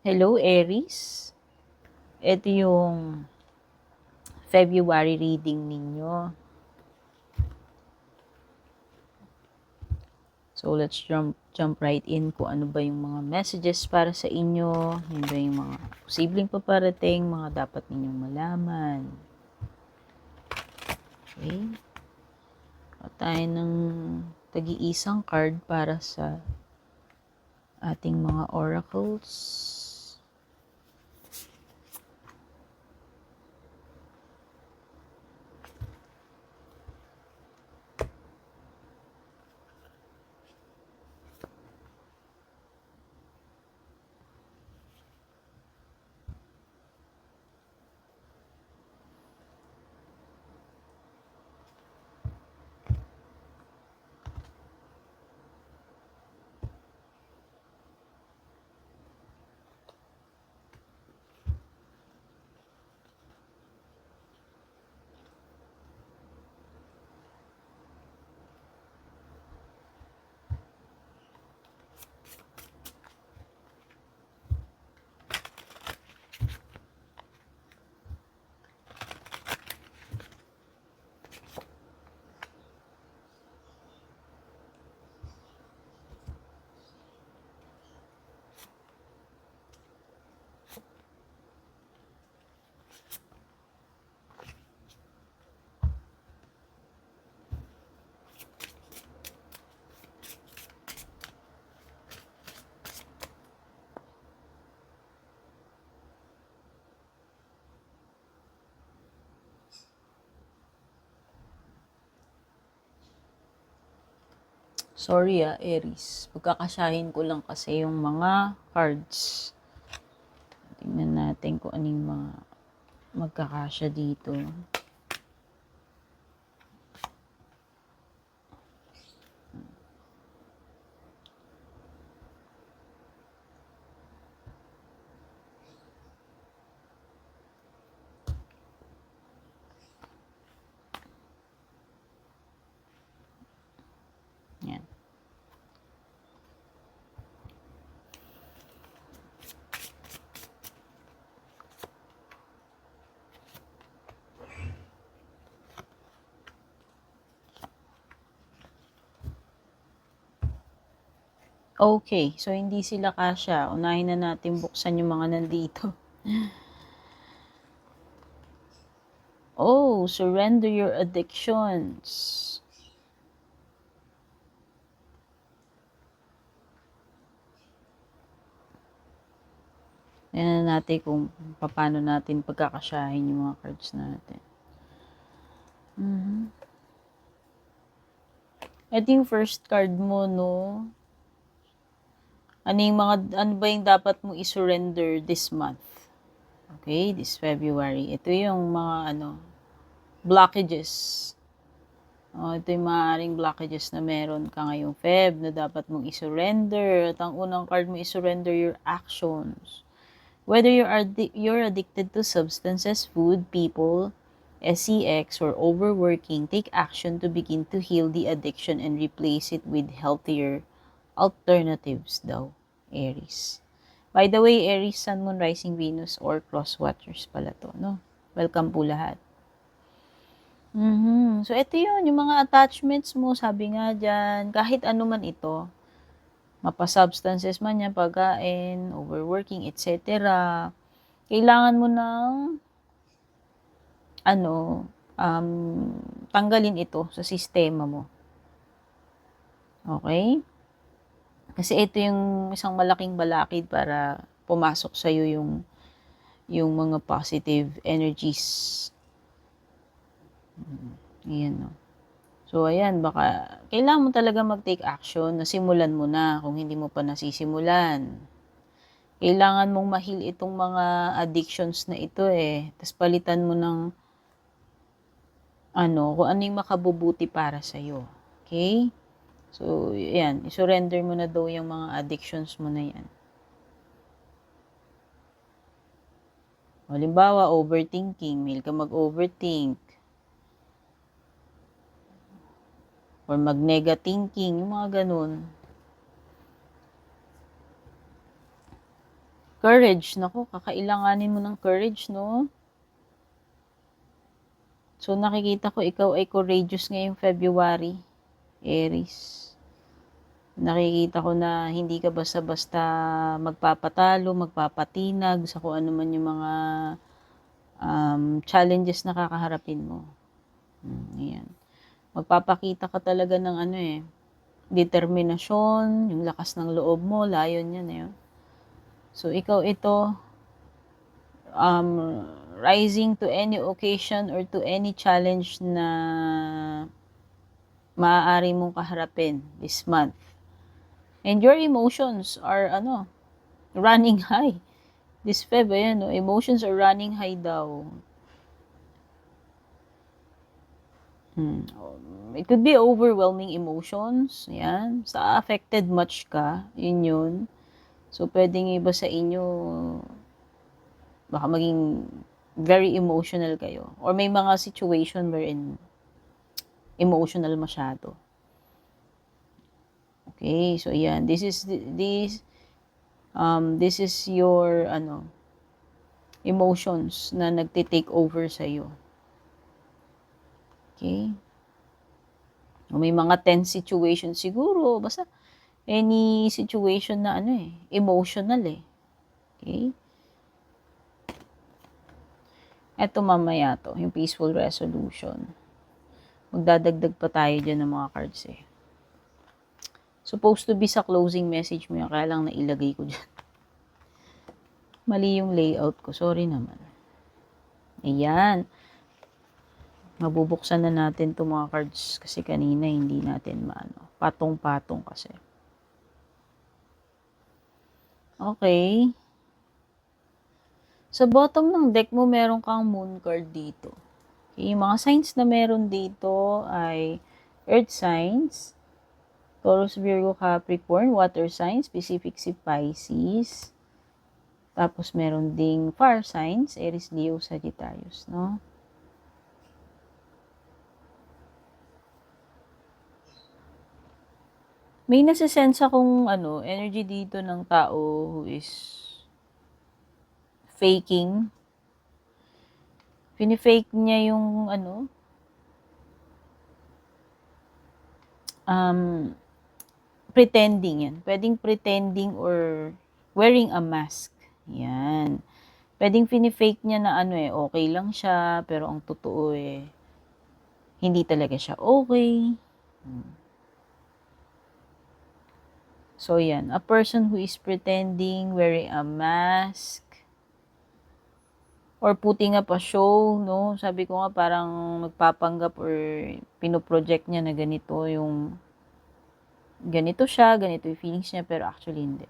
Hello, Aries. Ito yung February reading ninyo. So, let's jump right in kung ano ba yung mga messages para sa inyo. Yun ba yung mga posibleng paparating, mga dapat ninyong malaman. Okay. O tayo ng tagi-isang card para sa ating mga oracles. Sorry Aries. Pagkakasyahin ko lang kasi yung mga cards. Tingnan natin kung anong mga magkakasya dito. Yan. Okay, so hindi sila kasya. Unahin na natin buksan yung mga nandito. Oh, surrender your addictions. Tingnan natin kung paano natin pagkakasyahin yung mga cards natin. Ito yung first card mo, no? Ano ba yung dapat mo i-surrender this month? Okay, this February. Ito yung mga blockages. Ito yung maaaring blockages na meron ka ngayong Feb na dapat mong i-surrender. At ang unang card mo, i-surrender your actions. Whether you're addicted to substances, food, people, SCX, or overworking, take action to begin to heal the addiction and replace it with healthier alternatives daw, Aries. By the way, Aries, Sun, Moon, Rising, Venus, or Cross Watchers pala to, no? Welcome po lahat. So, ito yun, yung mga attachments mo, sabi nga dyan, kahit ano man ito, mapa-substances man yan, pagkain, overworking, etc. Kailangan mo ng, tanggalin ito sa sistema mo. Okay? Kasi ito yung isang malaking balakid para pumasok sa'yo yung mga positive energies. Ayan, no. So, ayan, baka kailangan mo talaga mag-take action na simulan mo na kung hindi mo pa nasisimulan. Kailangan mong ma-heal itong mga addictions na ito eh. Tapos palitan mo ng kung ano yung makabubuti para sa'yo. Okay? So, ayan, i-surrender mo na daw yung mga addictions mo na yan. Halimbawa, overthinking. Mail ka mag-overthink. Or mag-negathinking, yung mga ganun. Courage, naku, kakailanganin mo ng courage, no? So, nakikita ko ikaw ay courageous ngayong February, Aries. Nakikita ko na hindi ka basta-basta magpapatalo, magpapatinag sa kung ano man yung mga challenges na kakaharapin mo. Ayan. Magpapakita ka talaga ng determinasyon, yung lakas ng loob mo, layon yan eh. So, ikaw ito, rising to any occasion or to any challenge na maaari mong kaharapin this month. And your emotions are, running high. This Feb, ayan, emotions are running high daw. It could be overwhelming emotions, yan. Sa affected much ka, yun. So, pwedeng iba sa inyo, baka maging very emotional kayo. Or may mga situation wherein emotional masyado. Okay, so yan. This is your, emotions na nagte-take over sa'yo. Okay? May mga tense situation siguro. Basta, any situation na emotional eh. Okay? Eto mamaya to, yung peaceful resolution. Magdadagdag pa tayo dyan ng mga cards eh. Supposed to be sa closing message mo yan, kaya lang nailagay ko dyan. Mali yung layout ko, sorry naman. Ayan. Mabubuksan na natin itong mga cards kasi kanina hindi natin maano. Patong-patong kasi. Okay. Sa bottom ng deck mo, meron kang moon card dito. Okay, yung mga signs na meron dito ay earth signs, Taurus, Virgo, Capricorn, water signs, specific si Pisces. Tapos meron ding fire signs, Aries, Leo, Sagittarius, no? May nasisense akong energy dito ng tao who is faking. Pinifake niya yung pretending yan. Pwedeng pretending or wearing a mask. Yan. Pwedeng pinifake niya na okay lang siya, pero ang totoo hindi talaga siya okay. So, yan. A person who is pretending, wearing a mask, or putting up a show, no? Sabi ko nga parang magpapanggap or pinoproject niya na ganito siya, ganito yung feelings niya, pero actually hindi.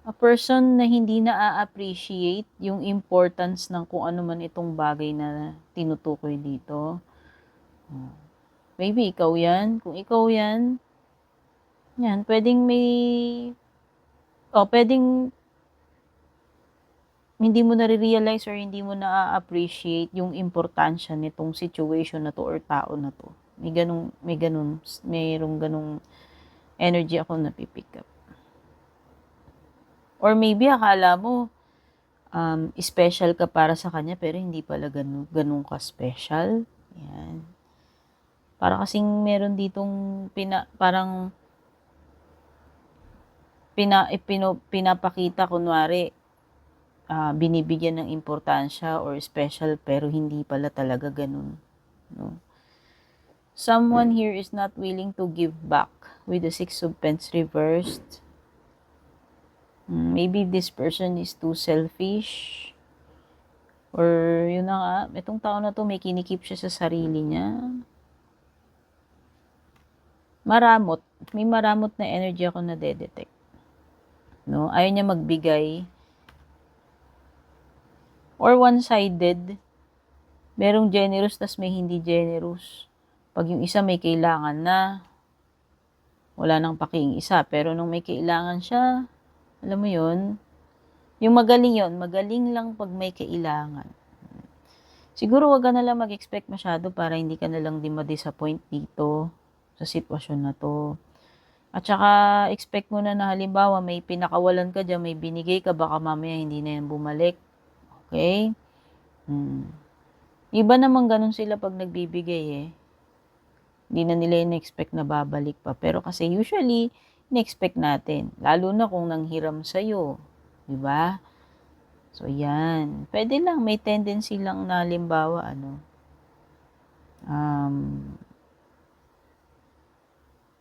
A person na hindi na-appreciate yung importance ng kung ano man itong bagay na tinutukoy dito. Maybe ikaw yan. Kung ikaw yan, pwedeng pwedeng hindi mo na-realize or hindi mo na-appreciate yung importansya nitong situation na to or tao na to. Mayroong ganung energy ako napipick up. Or maybe akala mo, special ka para sa kanya, pero hindi pala ganun ka special. Yan. Para kasing meron ditong pinapakita, kunwari, binibigyan ng importansya or special, pero hindi pala talaga ganun. No? Someone here is not willing to give back with the Six of Pentacles reversed. Maybe this person is too selfish. Or yun na nga, itong tao na to may kinikip siya sa sarili niya. Maramot. May maramot na energy ako na detect. No? Ayaw niya magbigay. Or one-sided. Merong generous tas may hindi generous. Pag yung isa may kailangan na, wala nang paking isa. Pero nung may kailangan siya, alam mo yun, yung magaling yun, magaling lang pag may kailangan. Siguro wag ka na lang mag-expect masyado para hindi ka na lang din ma-disappoint dito sa sitwasyon na to. At saka expect mo na halimbawa may pinakawalan ka diyan, may binigay ka, baka mamaya hindi na yan bumalik. Okay? Iba naman ganun sila pag nagbibigay eh. Hindi na nila in-expect na babalik pa. Pero kasi usually, in-expect natin. Lalo na kung nanghiram sa'yo. Diba? So, yan. Pwede lang, may tendency lang na halimbawa,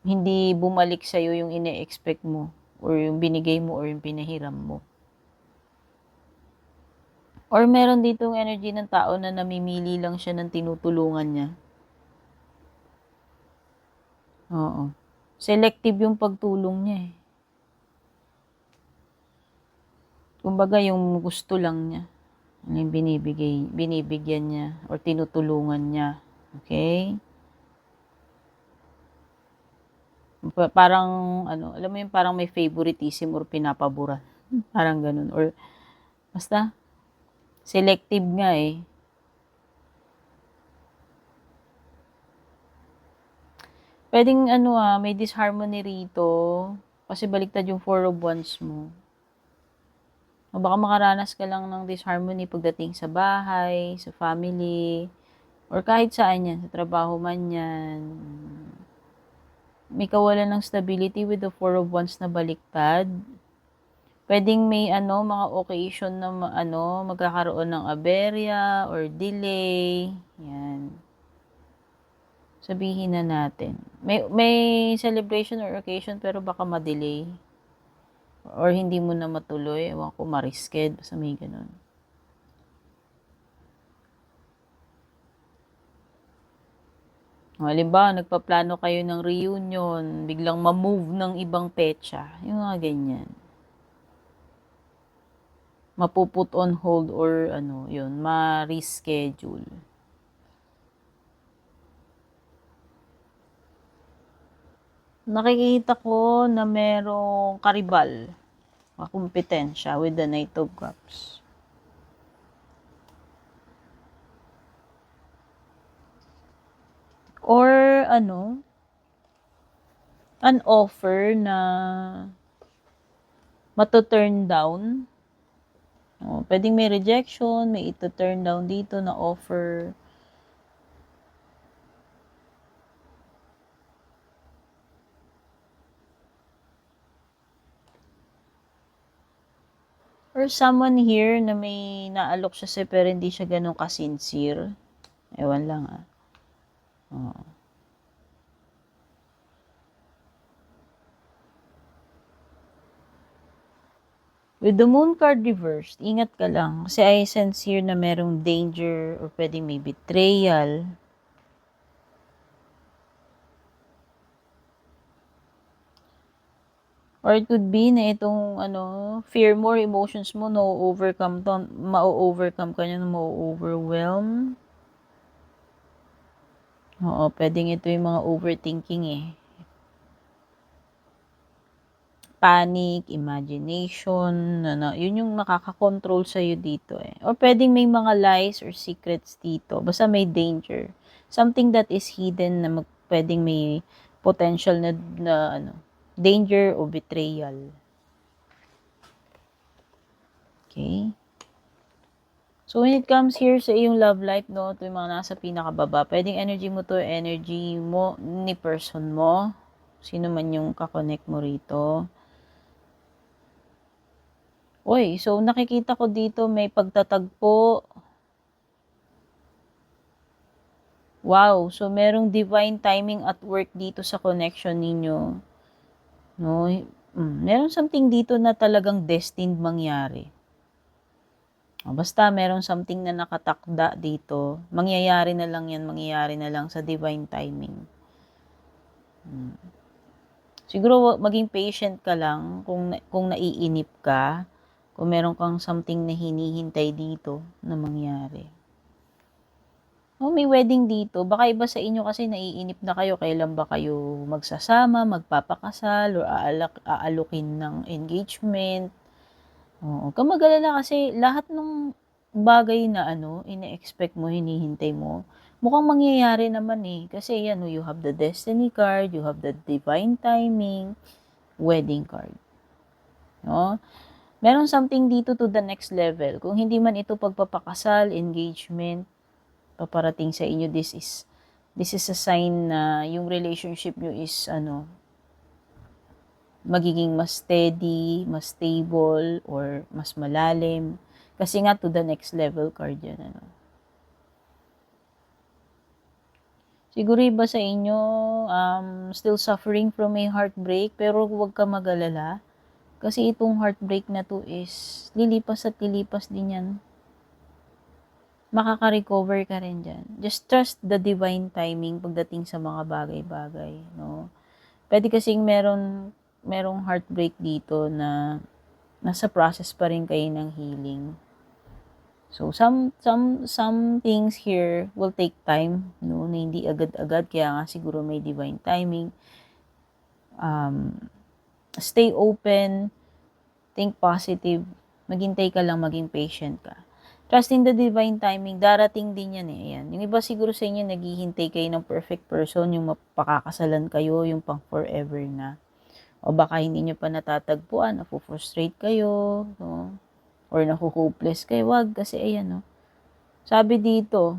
hindi bumalik sa'yo yung ine-expect mo or yung binigay mo or yung pinahiram mo. Or meron ditong energy ng tao na namimili lang siya ng tinutulungan niya. Oo. Selective yung pagtulong niya eh. Kumbaga yung gusto lang niya. Yung binibigyan niya or tinutulungan niya. Okay? Parang, alam mo yung parang may favoritism or pinapaboran. Parang ganun. Or, basta, selective nga eh. Pwedeng, may disharmony rito. Kasi baliktad yung 4 of Wands mo. O baka makaranas ka lang ng disharmony pagdating sa bahay, sa family, or kahit saan yan, sa trabaho man yan. May kawalan ng stability with the 4 of Wands na baliktad. Pwedeng may mga occasion na magkakaroon ng aberya or delay. Yan. Sabihin na natin. May celebration or occasion pero baka ma-delay. Or hindi mo na matuloy. Ewan ko, marisked. Basta may ganun. Halimbawa, nagpaplano kayo ng reunion, biglang ma-move ng ibang petsa. Yung mga ganyan. Mapuput on hold or yun, ma-reschedule. Nakikita ko na merong karibal, kompetensya with the Knight of Cups. Or an offer na mato-turn down. Pwedeng may rejection, may ito-turn down dito na offer. Or someone here na may naalok siya sa pero hindi siya ganun ka-sincere. Ewan lang With the Moon card reversed, ingat ka lang. Kasi I sense here na merong danger or pwedeng may betrayal. Or it could be na itong fear mo, emotions mo, ma-overcome ka niya, ma-overwhelm. Oo, pwedeng ito yung mga overthinking eh. Panic, imagination, yun yung nakaka-control sa'yo dito eh. Or pwedeng may mga lies or secrets dito. Basta may danger. Something that is hidden na pwedeng may potential na danger o betrayal. Okay? So, when it comes here sa iyong love life, ito yung mga nasa pinakababa, pwedeng energy mo to, energy mo, ni person mo, sino man yung kakonect mo rito. Uy, so nakikita ko dito may pagtatagpo. Wow, so merong divine timing at work dito sa connection ninyo. No, meron something dito na talagang destined mangyari. Basta meron something na nakatakda dito, mangyayari na lang sa divine timing. Siguro maging patient ka lang kung naiinip ka, kung meron kang something na hinihintay dito na mangyari. May wedding dito. Baka iba sa inyo kasi naiinip na kayo. Kailan ba kayo magsasama, magpapakasal, or aalukin ng engagement. Huwag kang mag-alala kasi lahat ng bagay na ine-expect mo, hinihintay mo, mukhang mangyayari naman eh. Kasi yan, you have the destiny card, you have the divine timing, wedding card. No? Meron something dito to the next level. Kung hindi man ito pagpapakasal, engagement, paparating sa inyo, this is a sign na yung relationship nyo is magiging mas steady, mas stable, or mas malalim. Kasi nga to the next level card yan. Siguro iba sa inyo, still suffering from a heartbreak, pero huwag ka mag-alala. Kasi itong heartbreak na to is lilipas at lilipas din yan. Makaka-recover ka rin dyan. Just trust the divine timing pagdating sa mga bagay-bagay, no? Pwede kasing merong heartbreak dito na nasa process pa rin kayo ng healing. So, some things here will take time, no? Na hindi agad-agad, kaya nga siguro may divine timing. Stay open, think positive, maghintay ka lang, maging patient ka. Trust in the divine timing, darating din yan eh. Ayan. Yung iba siguro sa inyo, naghihintay kayo ng perfect person, yung mapakakasalan kayo, yung pang forever na. O baka hindi nyo pa natatagpuan, nafu-frustrate kayo, no? Or naku-hopeless kayo. Wag, kasi ayan, no? Sabi dito,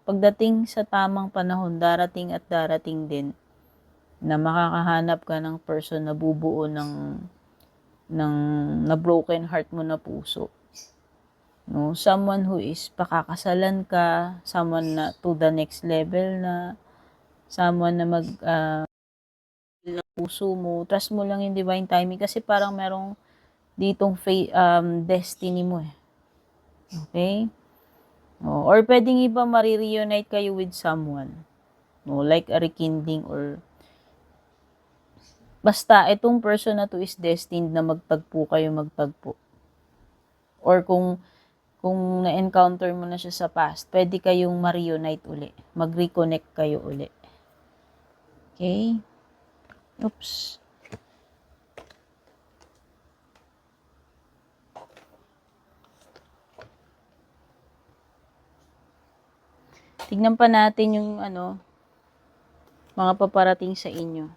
pagdating sa tamang panahon, darating at darating din na makakahanap ka ng person na bubuo ng na broken heart mo na puso. No? Someone who is pakakasalan ka, someone na to the next level na, someone na ng puso mo. Trust mo lang yung divine timing kasi parang merong ditong destiny mo eh. Okay? Or pwedeng iba marireunite kayo with someone. Like a rekindling or basta itong person na to is destined na magtagpo kayo magtagpo. Or kung na-encounter mo na siya sa past, pwede kayong ma-reunite uli. Mag-reconnect kayo uli. Okay? Oops. Tignan pa natin yung mga paparating sa inyo.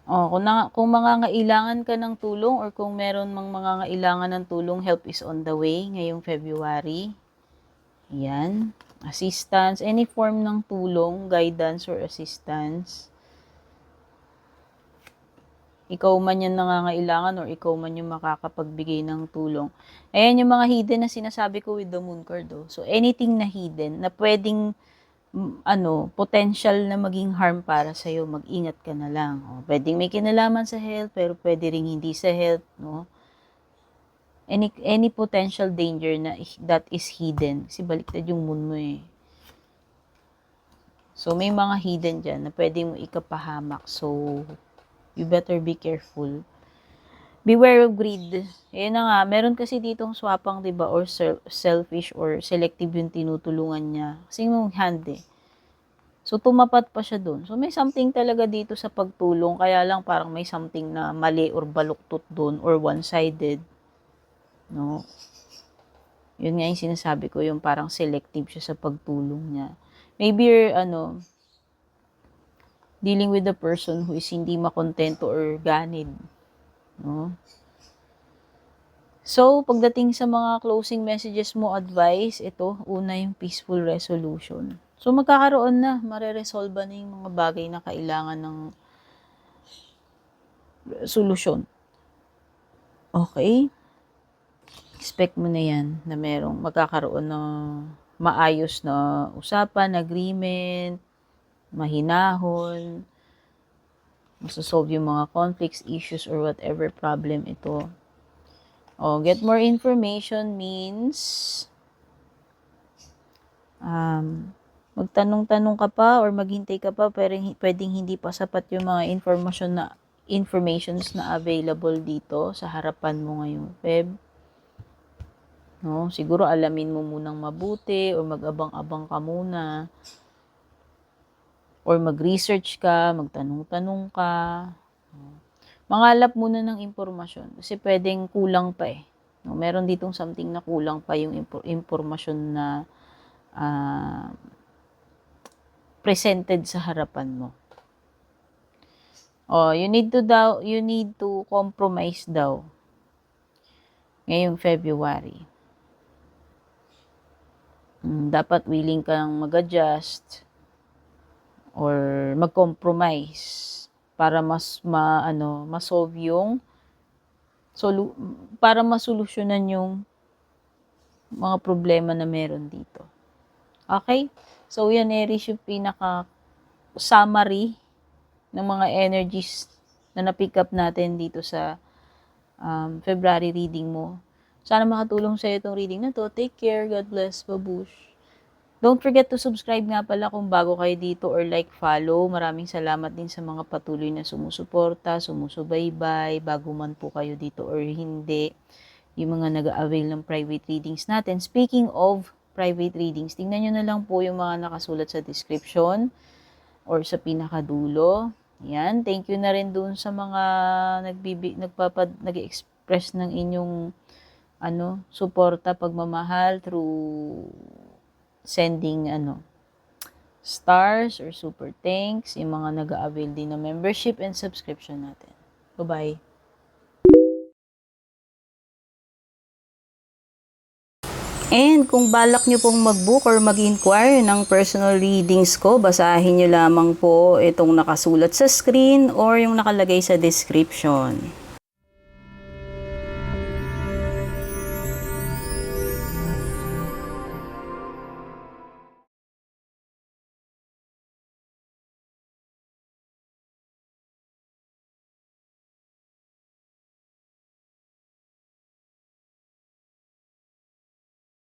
Kung mangangailangan ka ng tulong or kung meron mang mangangailangan ng tulong, help is on the way ngayong February. Yan. Assistance, any form ng tulong, guidance or assistance. Ikaw man yung nangangailangan or ikaw man yung makakapagbigay ng tulong. Ayan yung mga hidden na sinasabi ko with the moon card. So, anything na hidden na pwedeng potential na maging harm para sa'yo, mag-ingat ka na lang. Pwedeng may kinalaman sa health, pero pwede ring hindi sa health, no? Any potential danger na that is hidden. Kasi baliktad yung moon mo eh. So, may mga hidden dyan na pwede mo ikapahamak. So, you better be careful. Beware of greed. Ayan na nga, meron kasi ditong swapang, diba, or selfish or selective yung tinutulungan niya. Kasi yung hand eh. So, tumapat pa siya dun. So, may something talaga dito sa pagtulong. Kaya lang parang may something na mali or baluktot dun or one-sided. No? Yun nga yung sinasabi ko, yung parang selective siya sa pagtulong niya. Maybe you're, dealing with a person who is hindi makontento or ganid. No? So, pagdating sa mga closing messages mo, advice, ito, una yung peaceful resolution. So, magkakaroon na, mareresolve na yung mga bagay na kailangan ng solusyon. Okay? Expect mo na yan, na merong magkakaroon ng maayos na usapan, agreement, mahinahon, masasolve yung mga conflicts, issues, or whatever problem ito. Get more information means magtanong-tanong ka pa or maghintay ka pa, pero pwedeng hindi pa sapat yung mga informations na available dito sa harapan mo ngayong Feb. No, siguro alamin mo munang mabuti or mag-abang-abang ka muna. Or mag-research ka, magtanong-tanong ka. Mangalap muna ng impormasyon kasi pwedeng kulang pa eh. No, meron ditong something na kulang pa yung impormasyon na presented sa harapan mo. You need to compromise daw ngayong February. Dapat willing kang mag-adjust or mag-compromise para ma-solve yung para masolusyonan yung mga problema na meron dito. Okay? So, yan, Aries, yung pinaka-summary ng mga energies na na-pick up natin dito sa February reading mo. Sana makatulong sa iyo itong reading na to. Take care. God bless. Babush. Don't forget to subscribe nga pala kung bago kayo dito or like, follow. Maraming salamat din sa mga patuloy na sumusuporta, sumusubaybay, bago man po kayo dito or hindi. Yung mga nag-avail ng private readings natin. Speaking of private readings, tingnan nyo na lang po yung mga nakasulat sa description or sa pinakadulo. Yan, thank you na rin dun sa mga nag-express ng inyong suporta, pagmamahal through sending stars or super thanks, yung mga nag-avail din ng membership and subscription natin. Bye-bye. And kung balak nyo pong mag-book or mag-inquire ng personal readings ko, basahin nyo lamang po itong nakasulat sa screen or yung nakalagay sa description.